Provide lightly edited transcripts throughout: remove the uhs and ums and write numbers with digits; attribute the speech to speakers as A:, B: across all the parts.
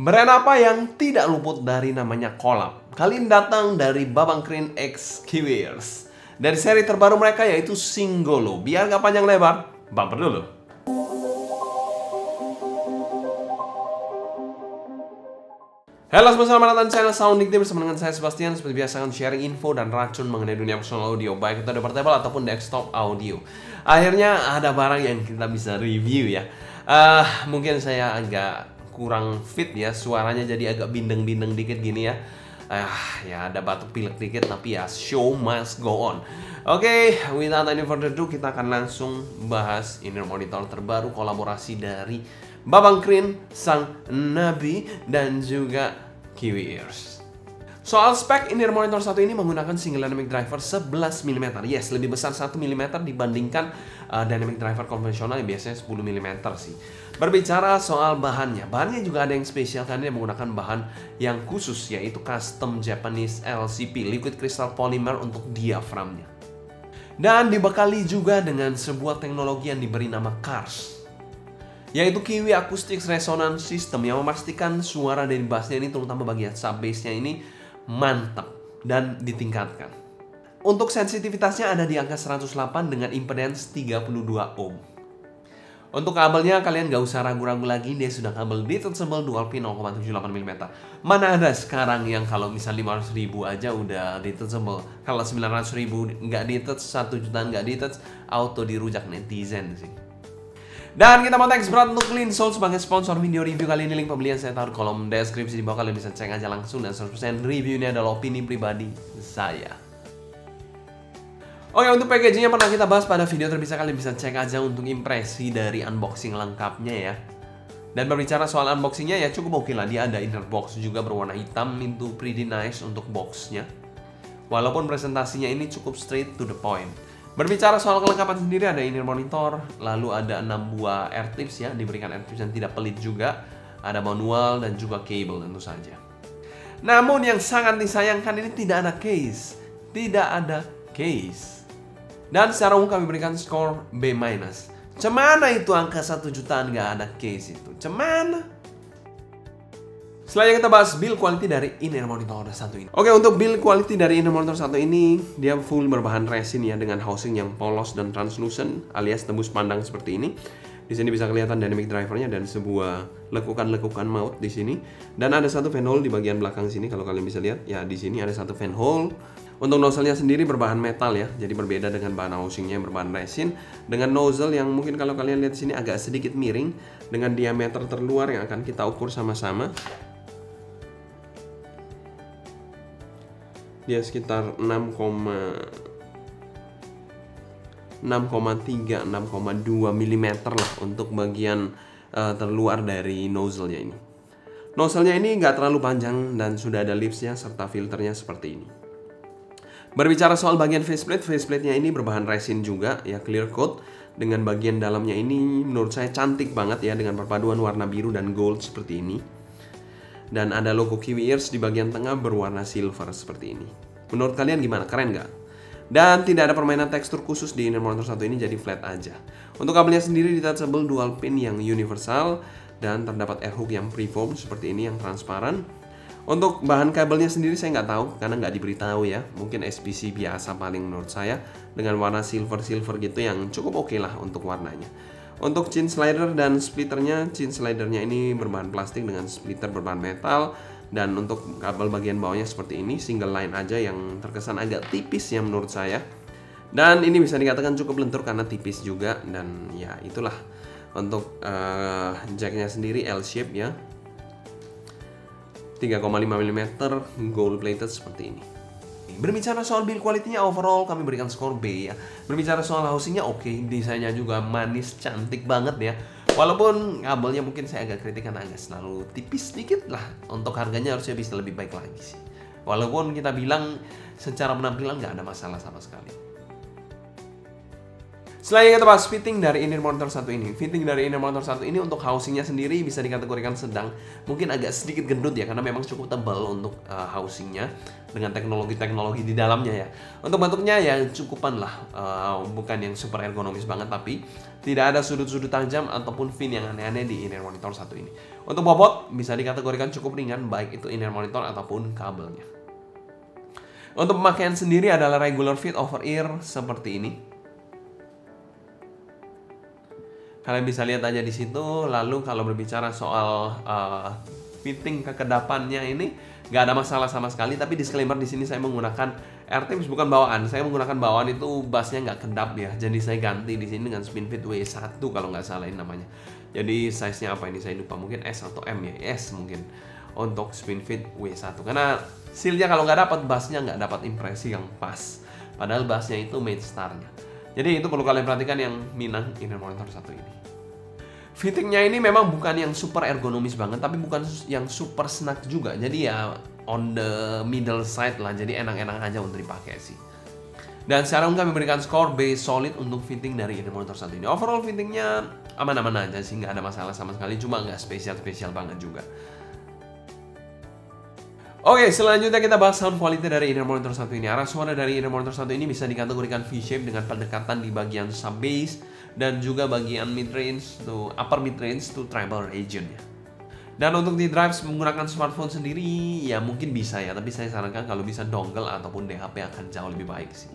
A: Brand apa yang tidak luput dari namanya collab? Kali ini datang dari Babangkrin X Kiwiers. Dari seri terbaru mereka yaitu Singgolo. Biar gak panjang lebar, bumper dulu. Halo semua, selamat datang di channel Sounding Team bersama dengan saya Sebastian. Seperti biasa akan sharing info dan racun mengenai dunia personal audio, baik itu ada portable ataupun desktop audio. Akhirnya ada barang yang kita bisa review ya. Mungkin saya agak kurang fit ya, suaranya jadi agak bindeng-bindeng dikit gini ya. Ya ada batuk pilek dikit, tapi ya show must go on. Oke, without any further ado, kita akan langsung bahas inner monitor terbaru kolaborasi dari Babangkrin, Sang Nabi, dan juga Kiwiers. Soal spek, inner monitor satu ini menggunakan single dynamic driver 11 mm. Yes, lebih besar 1 mm dibandingkan dynamic driver konvensional yang biasanya 10 mm sih. Berbicara soal bahannya juga ada yang spesial karena dia menggunakan bahan yang khusus, yaitu custom Japanese LCP, liquid crystal polymer, untuk diaframnya. Dan dibekali juga dengan sebuah teknologi yang diberi nama KARS, yaitu Kiwi Acoustics Resonance System, yang memastikan suara dari bassnya ini, terutama bagian sub bassnya ini, mantap dan ditingkatkan. Untuk sensitivitasnya ada di angka 108 dengan impedance 32 ohm. Untuk kabelnya kalian gak usah ragu-ragu lagi, dia sudah kabel detachable dual pin 0,78 mm. Mana ada sekarang yang kalau misal 500.000 aja udah detachable. Kalau 900.000 nggak detach, 1 jutaan nggak detach, auto dirujak netizen sih. Dan kita mau thanks berat untuk Clean Soul sebagai sponsor video review kali ini. Link pembelian saya taruh di kolom deskripsi di bawah, kalian bisa cek aja langsung. Dan 100% review ini adalah opini pribadi saya. Oke, untuk packagingnya pernah kita bahas pada video terbisa, kalian bisa cek aja untuk impresi dari unboxing lengkapnya ya. Dan berbicara soal unboxingnya ya cukup oke lah, dia ada inner box juga berwarna hitam, itu pretty nice untuk boxnya. Walaupun presentasinya ini cukup straight to the point. Berbicara soal kelengkapan sendiri, ada inner monitor, lalu ada 6 buah air tips ya, diberikan air tips yang tidak pelit juga, ada manual dan juga cable tentu saja. Namun yang sangat disayangkan ini tidak ada case, Dan secara umum kami berikan skor B-. Cemana itu angka 1 jutaan nggak ada case itu? Cemana? Selanjutnya kita bahas build quality dari inner monitor satu ini. Oke, untuk build quality dari inner monitor satu ini, dia full berbahan resin ya, dengan housing yang polos dan translucent alias tembus pandang seperti ini. Di sini bisa kelihatan dynamic drivernya dan sebuah lekukan-lekukan maut di sini. Dan ada satu fan hole di bagian belakang sini, kalau kalian bisa lihat ya, di sini ada satu fan hole. Untuk nozzle-nya sendiri berbahan metal ya, jadi berbeda dengan bahan housingnya yang berbahan resin. Dengan nozzle yang mungkin kalau kalian lihat di sini agak sedikit miring, dengan diameter terluar yang akan kita ukur sama-sama. Dia sekitar 6,3-6,2 mm lah untuk bagian terluar dari nozzle-nya ini. Nozzle-nya ini nggak terlalu panjang dan sudah ada lipsnya serta filternya seperti ini. Berbicara soal bagian faceplate-nya ini berbahan resin juga ya, clear coat. Dengan bagian dalamnya ini menurut saya cantik banget ya, dengan perpaduan warna biru dan gold seperti ini. Dan ada logo Kiwiers di bagian tengah berwarna silver seperti ini. Menurut kalian gimana? Keren nggak? Dan tidak ada permainan tekstur khusus di inner monitor satu ini, jadi flat aja. Untuk kabelnya sendiri detachable dual pin yang universal, dan terdapat air hook yang preform seperti ini yang transparan. Untuk bahan kabelnya sendiri saya nggak tahu karena nggak diberitahu ya. Mungkin SPC biasa paling menurut saya, dengan warna silver gitu yang cukup oke lah untuk warnanya. Untuk chin slider dan splitternya, chin slidernya ini berbahan plastik dengan splitter berbahan metal. Dan untuk kabel bagian bawahnya seperti ini, single line aja yang terkesan agak tipis ya menurut saya. Dan ini bisa dikatakan cukup lentur karena tipis juga. Dan ya itulah. Untuk jacknya sendiri L shape ya, 3,5 mm gold plated seperti ini. Berbicara soal build quality-nya, overall kami berikan skor B ya. Berbicara soal housing-nya oke, desainnya juga manis, cantik banget ya. Walaupun kabelnya mungkin saya agak kritik karena agak selalu tipis sedikit lah. Untuk harganya harusnya bisa lebih baik lagi sih. Walaupun kita bilang secara penampilan nggak ada masalah sama sekali. Selanjutnya kita bahas fitting dari inner monitor satu ini. Fitting dari inner monitor satu ini untuk housingnya sendiri bisa dikategorikan sedang, mungkin agak sedikit gendut ya, karena memang cukup tebal untuk housingnya dengan teknologi-teknologi di dalamnya ya. Untuk bentuknya ya cukupan lah, bukan yang super ergonomis banget, tapi tidak ada sudut-sudut tajam ataupun fin yang aneh-aneh di inner monitor satu ini. Untuk bobot bisa dikategorikan cukup ringan baik itu inner monitor ataupun kabelnya. Untuk pemakaian sendiri adalah regular fit over ear seperti ini. Kalian bisa lihat aja di situ. Lalu kalau berbicara soal fitting kekedapannya ini nggak ada masalah sama sekali. Tapi disclaimer di sini saya menggunakan AirTips bukan bawaan. Saya menggunakan bawaan itu bassnya nggak kedap ya. Jadi saya ganti di sini dengan SpinFit W1 kalau nggak salah ini namanya. Jadi size-nya apa ini saya lupa, mungkin S atau M ya, S mungkin untuk SpinFit W1 karena seal-nya kalau nggak dapat, bassnya nggak dapat impresi yang pas. Padahal bassnya itu main star-nya. Jadi itu perlu kalian perhatikan yang minang inner monitor satu ini. Fittingnya ini memang bukan yang super ergonomis banget, tapi bukan yang super snug juga. Jadi ya on the middle side lah, jadi enak-enak aja untuk dipakai sih. Dan sekarang kami berikan skor B solid untuk fitting dari inner monitor satu ini. Overall fittingnya aman-aman aja sih, nggak ada masalah sama sekali, cuma nggak spesial-spesial banget juga. Oke, selanjutnya kita bahas sound quality dari inner monitor satu ini. Arah suara dari inner monitor satu ini bisa dikategorikan V-shape dengan pendekatan di bagian sub bass dan juga bagian mid range to upper mid range to treble region ya. Dan untuk di drives menggunakan smartphone sendiri ya mungkin bisa ya, tapi saya sarankan kalau bisa dongle ataupun DHP akan jauh lebih baik sih.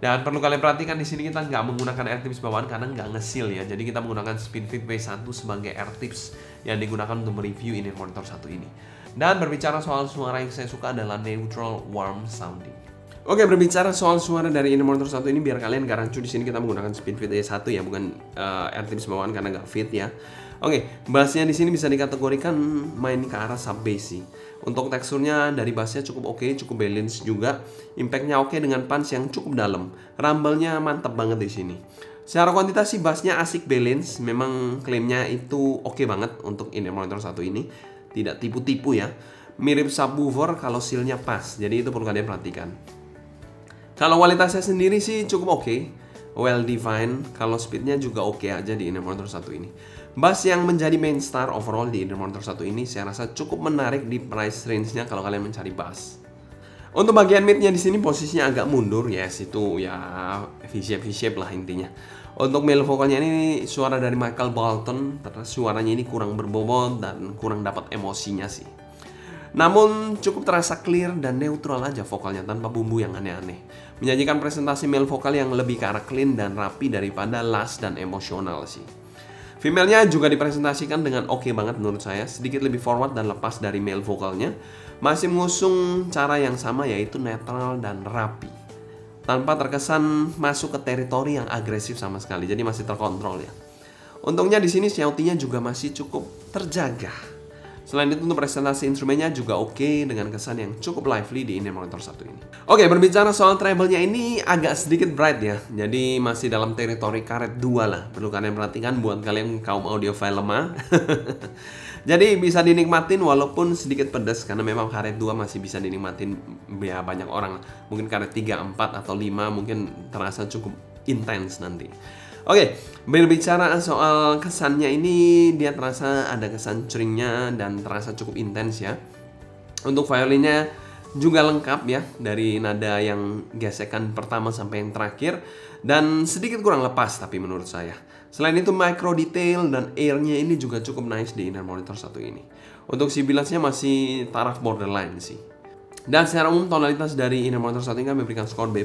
A: Dan perlu kalian perhatikan di sini kita nggak menggunakan AirTips bawaan karena nggak nge-seal ya. Jadi kita menggunakan SpinFit W1 sebagai AirTips yang digunakan untuk mereview inner monitor satu ini. Dan berbicara soal suara yang saya suka adalah neutral warm sounding. Oke, berbicara soal suara dari inner monitor satu ini biar kalian gak rancu, di sini kita menggunakan SpinFit W1 ya, bukan AirTips bawaan karena nggak fit ya. Oke, bassnya di sini bisa dikategorikan main ke arah sub bass sih. Untuk teksturnya dari bassnya cukup oke, cukup balance juga. Impactnya oke dengan punch yang cukup dalam. Rumble-nya mantap banget di sini. Secara kuantitas sih bassnya asik balance. Memang klaimnya itu oke banget untuk inner monitor satu ini. Tidak tipu-tipu ya. Mirip subwoofer kalau seal-nya pas. Jadi itu perlu kalian perhatikan. Kalau kualitasnya sendiri sih cukup oke. Well defined. Kalau speednya juga oke aja di inner monitor satu ini. Bass yang menjadi main star overall di inner monitor satu ini saya rasa cukup menarik di price range-nya kalau kalian mencari bass. Untuk bagian mid-nya di sini posisinya agak mundur, yes itu ya V-shape lah intinya. Untuk male vokalnya ini suara dari Michael Bolton, terus suaranya ini kurang berbobot dan kurang dapat emosinya sih. Namun cukup terasa clear dan neutral aja vokalnya tanpa bumbu yang aneh-aneh. Menyajikan presentasi male vokal yang lebih ke arah clean dan rapi daripada last dan emosional sih. Female-nya juga dipresentasikan dengan oke banget menurut saya, sedikit lebih forward dan lepas dari male vokalnya. Masih mengusung cara yang sama yaitu netral dan rapi. Tanpa terkesan masuk ke teritori yang agresif sama sekali, jadi masih terkontrol ya. Untungnya di sini shouting-nya juga masih cukup terjaga. Selain itu untuk presentasi instrumennya juga oke dengan kesan yang cukup lively di inner monitor satu ini. Oke, berbicara soal treble-nya ini agak sedikit bright ya. Jadi masih dalam teritori karet 2 lah. Perlu kalian perhatikan buat kalian kaum audiophile lemah. Jadi bisa dinikmatin walaupun sedikit pedas karena memang karet 2 masih bisa dinikmatin ya banyak orang. Mungkin karet 3, 4 atau 5 mungkin terasa cukup intens nanti. Oke, berbicara soal kesannya ini dia terasa ada kesan ceringnya dan terasa cukup intens ya. Untuk violinnya juga lengkap ya, dari nada yang gesekan pertama sampai yang terakhir dan sedikit kurang lepas tapi menurut saya. Selain itu micro detail dan airnya ini juga cukup nice di inner monitor satu ini. Untuk sibilansnya masih taraf borderline sih. Dan secara umum tonalitas dari inner monitor satu ini kami berikan skor B+.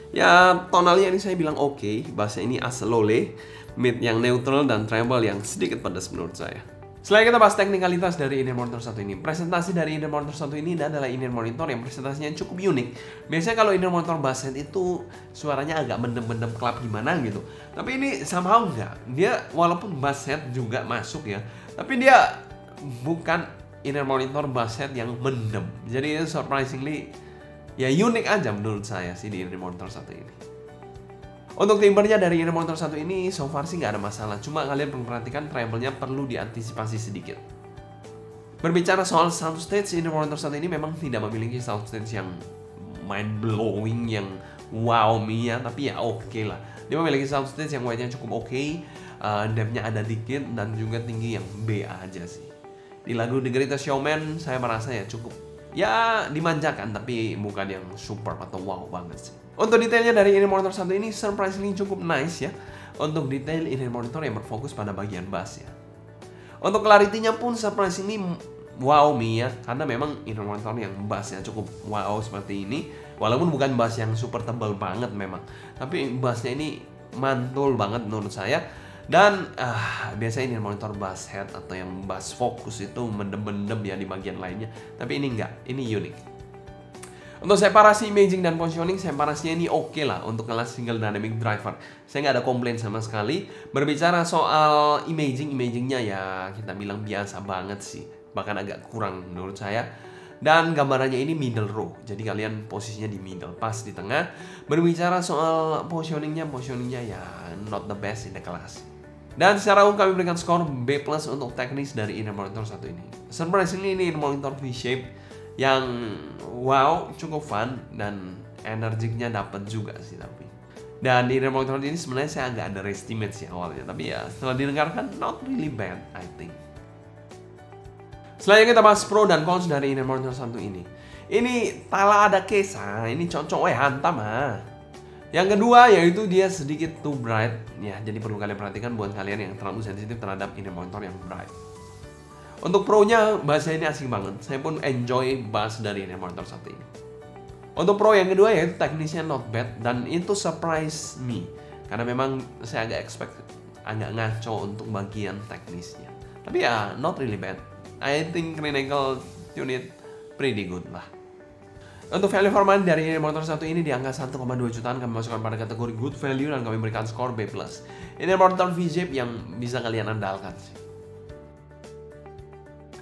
A: Ya tonalnya ini saya bilang oke, bassnya ini aslole, mid yang neutral dan treble yang sedikit pedas menurut saya. Selain kita bahas teknikalitas dari inner monitor satu ini, presentasi dari inner monitor satu ini adalah inner monitor yang presentasinya cukup unik. Biasanya kalau inner monitor bass head itu suaranya agak mendem-mendem klap gimana gitu. Tapi ini somehow enggak. Dia walaupun bass head juga masuk ya, tapi dia bukan inner monitor bass head yang mendem. Jadi itu surprisingly ya unik aja menurut saya sih di inner monitor satu ini. Untuk timbernya dari inner monitor satu ini so far sih nggak ada masalah. Cuma kalian perlu perhatikan treble-nya perlu diantisipasi sedikit. Berbicara soal soundstage, inner monitor satu ini memang tidak memiliki soundstage yang mind blowing, yang wow me ya, tapi ya oke lah. Dia memiliki soundstage yang weight-nya cukup oke, depth-nya ada dikit dan juga tinggi yang B aja sih. Di lagu The Greatest Showman saya merasa ya cukup ya dimanjakan tapi bukan yang super atau wow banget sih. Untuk detailnya dari inner monitor satu ini surprisingly cukup nice ya. Untuk detail inner monitor yang berfokus pada bagian bass ya. Untuk clarity-nya pun surprisingly wow me ya, karena memang inner monitor yang bassnya cukup wow seperti ini. Walaupun bukan bass yang super tebal banget memang, tapi bassnya ini mantul banget menurut saya. Dan biasanya inner monitor bass head atau yang bass fokus itu mendem-mendem ya di bagian lainnya, tapi ini enggak, ini unik. Untuk separasi imaging dan positioning, separasinya ini oke lah untuk kelas single dynamic driver. Saya nggak ada komplain sama sekali. Berbicara soal imagingnya ya kita bilang biasa banget sih, bahkan agak kurang menurut saya. Dan gambarannya ini middle row, jadi kalian posisinya di middle, pas di tengah. Berbicara soal positioningnya ya not the best in the class. Dan secara umum kami berikan skor B+ untuk teknis dari inner monitor satu ini. Surprisingly ini inner monitor V-shape yang wow, cukup fun dan energiknya dapat juga sih tapi. Dan di inner monitor ini sebenarnya saya agak underestimate sih awalnya, tapi ya setelah didengarkan not really bad I think. Selanjutnya kita bahas pro dan cons dari inner monitor satu ini. Ini tala ada kesa, ini cocok hantam Yang kedua yaitu dia sedikit too bright ya, jadi perlu kalian perhatikan buat kalian yang terlalu sensitif terhadap inner monitor yang bright. Untuk pro-nya, bassnya ini asik banget. Saya pun enjoy bass dari inner monitor satu ini. Untuk pro yang kedua yaitu teknisnya not bad, dan itu surprise me. Karena memang saya agak expect agak ngaco untuk bagian teknisnya. Tapi ya not really bad. I think Renegal tune it pretty good lah. Untuk value for money dari inner monitor satu ini di angka 1,2 jutaan kami masukkan pada kategori good value dan kami berikan skor B+. Inner monitor V-shape yang bisa kalian andalkan sih.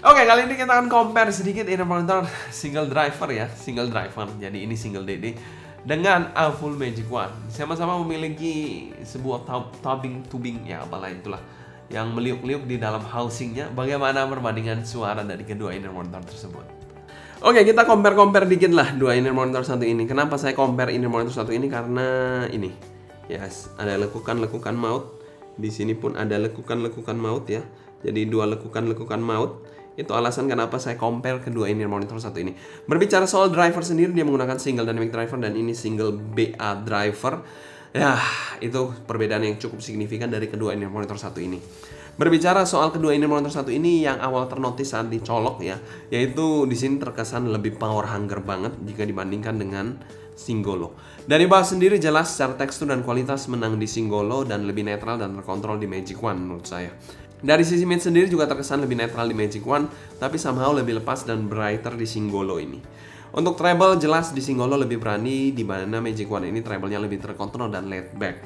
A: Oke, kali ini kita akan compare sedikit inner monitor single driver ya, single driver. Jadi ini single DD dengan A Full Magic Wand. Sama-sama memiliki sebuah tubing ya apalah itulah yang meliuk-liuk di dalam housingnya. Bagaimana perbandingan suara dari kedua inner monitor tersebut? Oke, kita compare dikit lah dua inner monitor satu ini. Kenapa saya compare inner monitor satu ini? Karena ini, yes, ada lekukan-lekukan maut. Di sini pun ada lekukan-lekukan maut ya. Jadi dua lekukan-lekukan maut. Itu alasan kenapa saya compare kedua inner monitor satu ini. Berbicara soal driver sendiri, dia menggunakan single dynamic driver dan ini single BA driver. Ya, itu perbedaan yang cukup signifikan dari kedua inner monitor satu ini. Berbicara soal kedua inner monitor satu ini yang awal ternotis saat dicolok ya, yaitu di sini terkesan lebih power hunger banget jika dibandingkan dengan Singolo. Dari bass sendiri jelas secara tekstur dan kualitas menang di Singolo dan lebih netral dan terkontrol di Magic Wand menurut saya. Dari sisi mid sendiri juga terkesan lebih netral di Magic Wand, tapi somehow lebih lepas dan brighter di Singolo ini. Untuk treble jelas di Singolo lebih berani, di mana Magic Wand ini treble-nya lebih terkontrol dan laid back.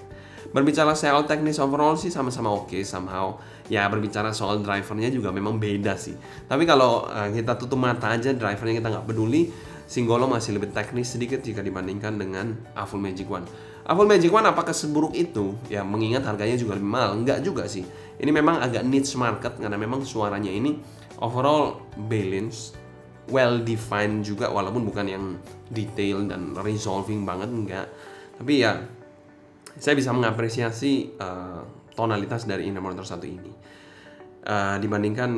A: Berbicara soal teknis overall sih sama-sama oke somehow. Ya berbicara soal drivernya juga memang beda sih. Tapi kalau kita tutup mata aja drivernya kita nggak peduli, Singolo masih lebih teknis sedikit jika dibandingkan dengan A Full Magic Wand. A Full Magic Wand apakah seburuk itu? Ya mengingat harganya juga lebih mahal, enggak juga sih. Ini memang agak niche market karena memang suaranya ini overall balance, well defined juga walaupun bukan yang detail dan resolving banget enggak. Tapi ya saya bisa mengapresiasi tonalitas dari inner monitor satu ini dibandingkan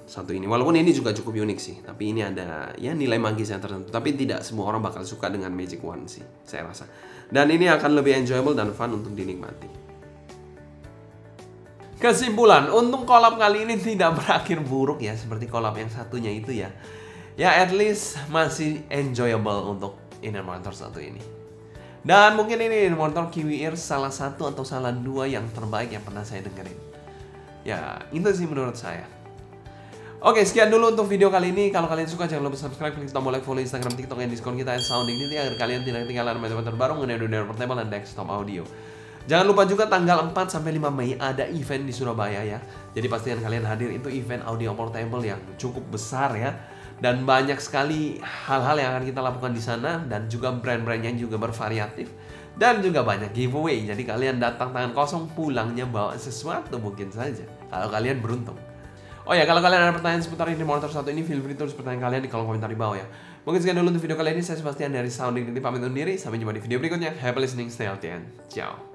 A: satu ini. Walaupun ini juga cukup unik sih, tapi ini ada ya nilai magis yang tertentu. Tapi tidak semua orang bakal suka dengan Magic Wand sih, saya rasa. Dan ini akan lebih enjoyable dan fun untuk dinikmati. Kesimpulan, untuk collab kali ini tidak berakhir buruk ya, seperti collab yang satunya itu ya. Ya at least masih enjoyable untuk inner monitor satu ini. Dan mungkin ini inner monitor Kiwi Ear salah satu atau salah dua yang terbaik yang pernah saya dengerin. Ya itu sih menurut saya. Oke, sekian dulu untuk video kali ini. Kalau kalian suka jangan lupa subscribe, klik tombol like, follow Instagram, TikTok, dan Discord kita @sounding agar kalian tidak ketinggalan macam terbaru mengenai dunia portable dan desktop audio. Jangan lupa juga tanggal 4-5 Mei ada event di Surabaya ya. Jadi pastikan kalian hadir, itu event audio portable yang cukup besar ya. Dan banyak sekali hal-hal yang akan kita lakukan di sana dan juga brand-brandnya juga bervariatif dan juga banyak giveaway. Jadi kalian datang tangan kosong, pulangnya bawa sesuatu mungkin saja kalau kalian beruntung. Oh ya, kalau kalian ada pertanyaan seputar inner monitor satu ini, feel free tulis pertanyaan kalian di kolom komentar di bawah ya. Mungkin sekian dulu untuk video kali ini. Saya Sebastian dari Sounding, pamit undur diri. Sampai jumpa di video berikutnya. Happy listening, stay healthy, and ciao.